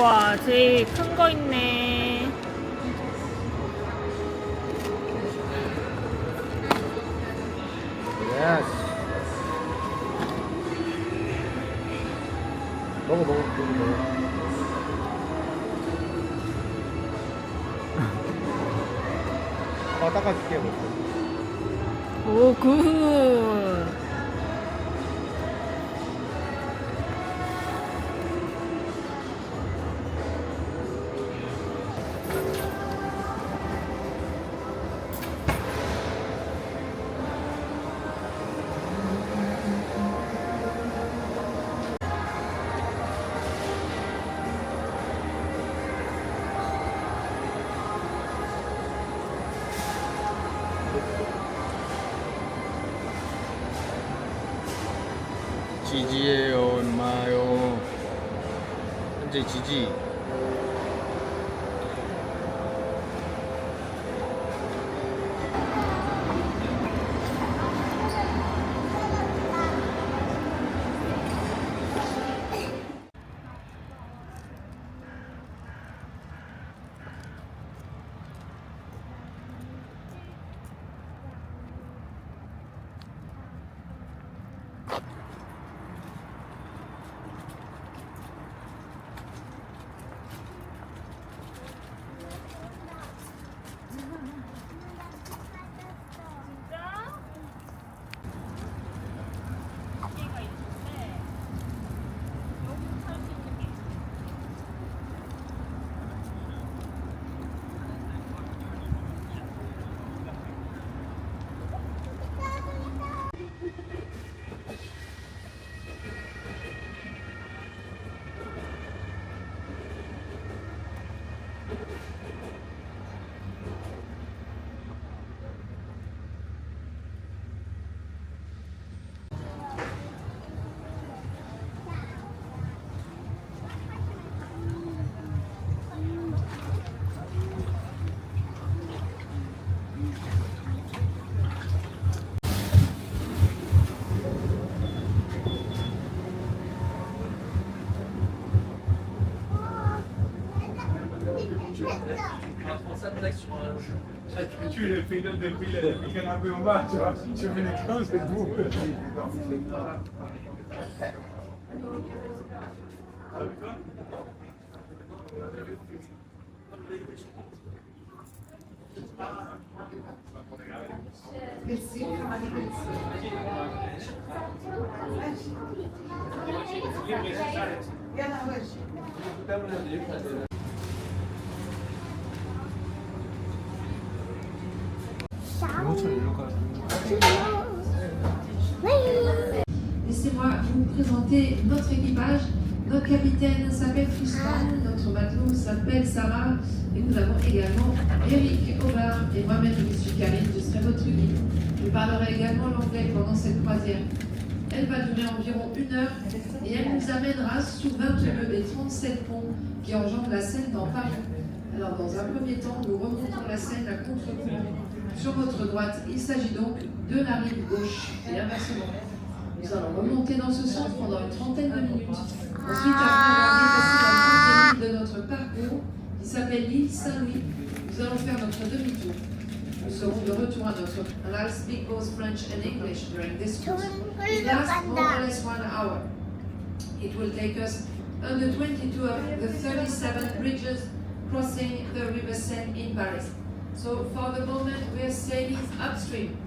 우와, 제일 큰 거 있네. 예스. 먹어. 닦아줄게. 오, 굿. 지지예요, 엄마요. 현재 지지. Tu le fais depuis le canapé au bas, tu vois, tu mets les clous, c'est tout. Laissez-moi vous présenter notre équipage. Notre capitaine s'appelle Tristan, notre matelot s'appelle Sarah et nous avons également Eric Aubin et moi-même je suis Karine, je serai votre guide. Je parlerai également l'anglais pendant cette croisière. Elle va durer environ 1 heure et elle nous amènera sous 22 des 37 ponts qui enjambent la Seine dans Paris. Alors dans un premier temps, nous remontons la Seine à contre-courant. Sur votre droite, il s'agit donc de la rive gauche et inversement. Nous allons remonter dans ce sens pendant une trentaine de minutes. Ensuite, après avoir dépassé la deuxième ligne de notre parcours, qui s'appelle l'île Saint-Louis, nous allons faire notre demi-tour. Nous serons de retour à notre I'll speak both French and English during this cruise. It lasts more or less 1 hour. It will take us under 22 of the 37 bridges crossing the River Seine in Paris. So for the moment we are sailing upstream.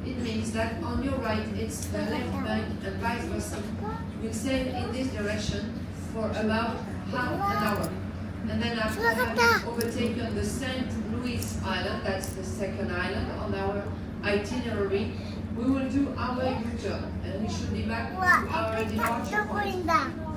It means that on your right it's the left bank and vice versa. We'll sail in this direction for about half an hour. And then after having overtaken the St. Louis Island, that's the second island on our itinerary, we will do our U-turn and we should be back to our departure point.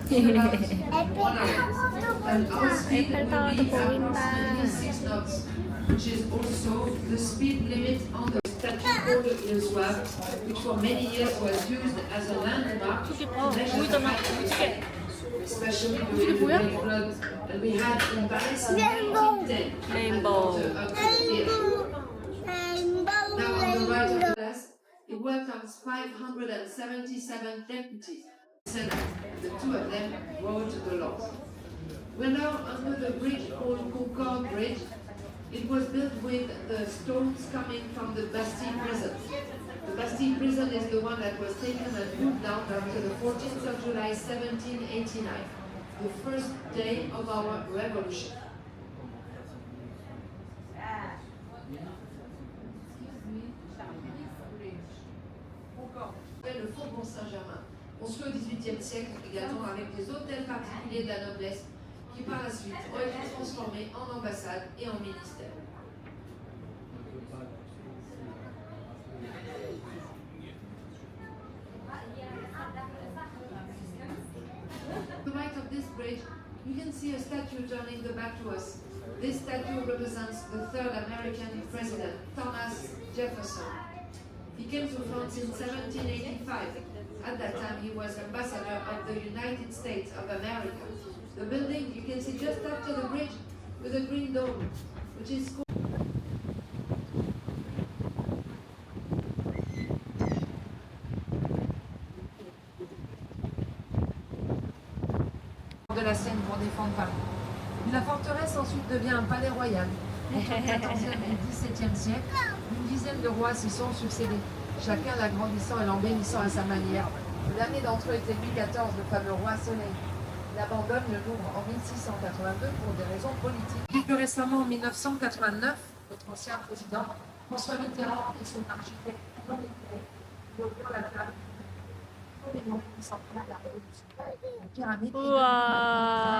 In about 1 hour. And our speed will be approximately 6 knots, which is also the speed limit on the statutory Swab, which for many years was used as a landmark to measure the height, especially during the Great Flood that we had in Paris in 1910. Rainbow. Now on the right of the glass, it welcomes 577 deputies. The 2 of them wrote the laws. We're now under the bridge called Concorde Bridge. It was built with the stones coming from the Bastille prison. The Bastille prison is the one that was taken and moved down after the 14th of July 1789, the first day of our revolution. Le Faubourg Saint-Germain, construit au XVIIIe siècle également avec des hôtels particuliers de la noblesse qui par la suite ont été transformés en ambassades et en ministères. To the right of this bridge, you can see a statue turning the back to us. This statue represents the third American president, Thomas Jefferson. He came to France in 1785. At that time, he was ambassador of the United States of America. The building you can see just after the bridge with a green dome, which is called de la Seine pour défendre Paris. La forteresse ensuite devient un palais royal. Entre le XIVe et le XVIIe siècle, une dizaine de rois s'y sont succédés, chacun l'agrandissant et l'embellissant à sa manière. Le dernier d'entre eux était Louis XIV, le fameux roi Soleil. Il abandonne le Louvre en 1682 pour des raisons politiques. Et plus récemment, en 1989, notre ancien président, François Mitterrand et son architecte inaugurent la pyramide. 우와.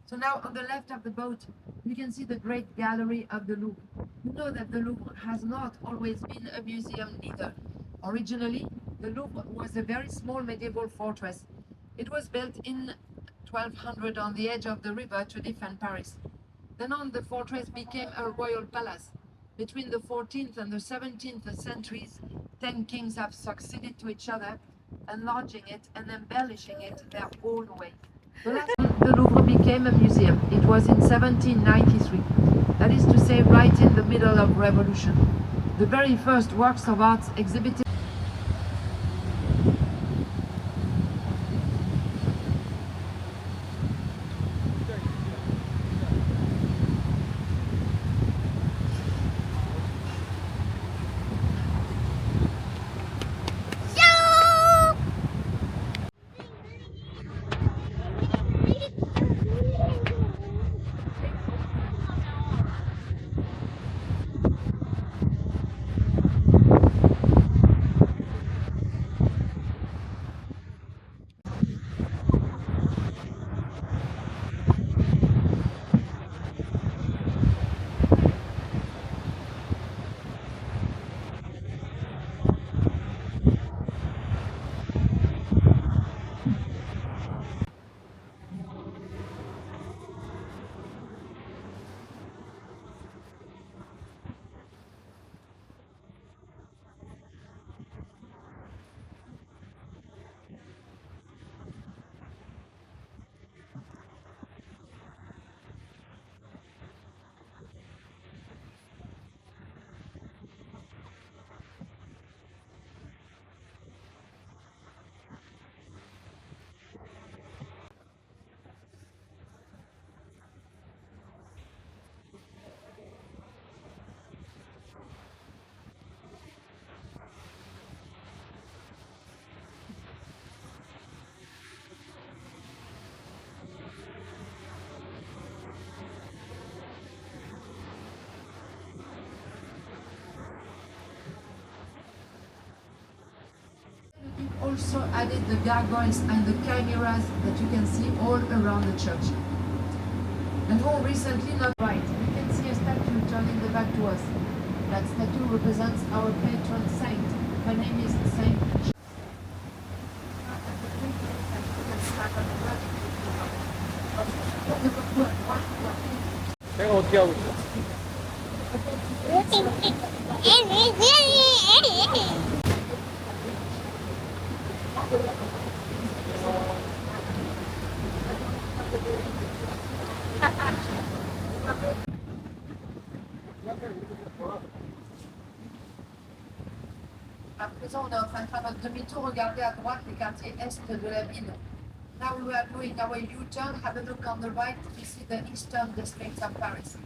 So now on the left of the boat, you can see the great gallery of the Louvre. You know that the Louvre has not always been a museum either. Originally, the Louvre was a very small medieval fortress. It was built in 1200 on the edge of the river to defend Paris. Then on the fortress became a royal palace. Between the 14th and the 17th centuries, 10 kings have succeeded to each other, enlarging it and embellishing it their own way. The last time the Louvre became a museum, it was in 1793. That is to say, right in the middle of revolution. The very first works of art exhibited also added the gargoyles and the chimeras that you can see all around the church. And more recently, not right, you can see a statue turning the back to us. That statue represents our patron saint. Her name is Saint. 내가 어떻게 하고 있어? À présent, on est en train de faire notre demi-tour, regarder à droite les quartiers est de la ville. Now we are doing our U-turn. Have a look on the right. You see the eastern district of Paris.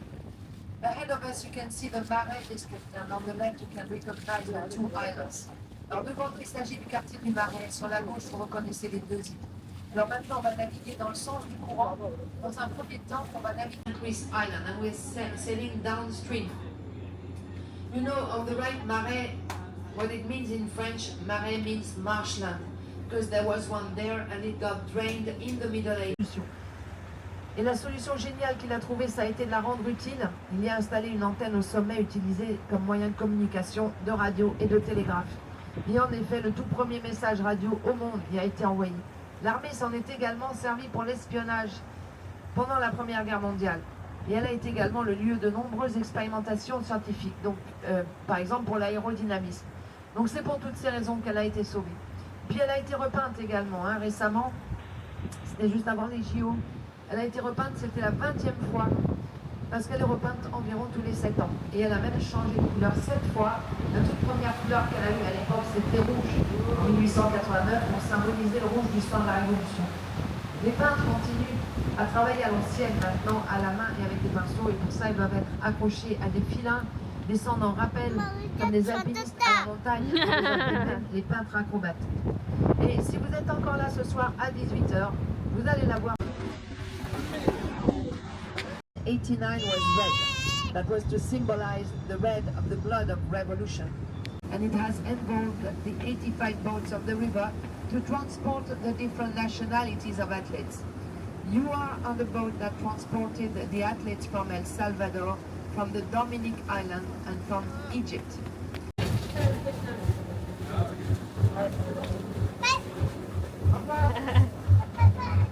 Ahead of us, you can see the Marais district, and on the left, you can recognize the two islands. Alors devant nous, il s'agit du quartier du Marais. Sur la gauche, vous reconnaissez les deux îles. Alors maintenant, on va naviguer dans le sens du courant. Dans un premier temps, on va naviguer to this island, and we're sailing downstream. You know, on the right, Marais, what it means in French, Marais means marshland, because there was one there and it got drained in the Middle Ages. Et la solution géniale qu'il a trouvée, ça a été de la rendre utile. Il y a installé une antenne au sommet utilisée comme moyen de communication, de radio et de télégraphe. Et en effet, le tout premier message radio au monde y a été envoyé. L'armée s'en est également servie pour l'espionnage pendant la Première Guerre mondiale. Et elle a été également le lieu de nombreuses expérimentations scientifiques, donc par exemple pour l'aérodynamisme. Donc c'est pour toutes ces raisons qu'elle a été sauvée. Puis elle a été repeinte également, récemment, c'était juste avant les JO. Elle a été repeinte, c'était la 20e fois, parce qu'elle est repeinte environ tous les 7 ans. Et elle a même changé de couleur 7 fois. La toute première couleur qu'elle a eue à l'époque, c'était rouge. En 1889, on symbolisait le rouge du sang de la Révolution. Les peintres continuent à travailler à l'ancienne maintenant, à la main et avec des pinceaux, et pour ça, ils doivent être accrochés à des filins, descendre en rappel, comme des alpinistes à la montagne, les peintres acrobates. Et si vous êtes encore là ce soir à 18h, vous allez la voir. 89 was red. That was to symbolize the red of the blood of revolution. And it has involved the 85 boats of the river to transport the different nationalities of athletes. You are on the boat that transported the athletes from El Salvador, from the Dominic Island, and from Egypt.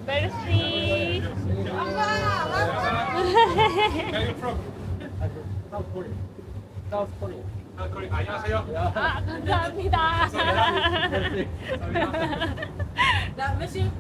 Merci. Where are you from? South Korea. South Korea. 안녕하세요. 아, 감사합니다. 나, monsieur.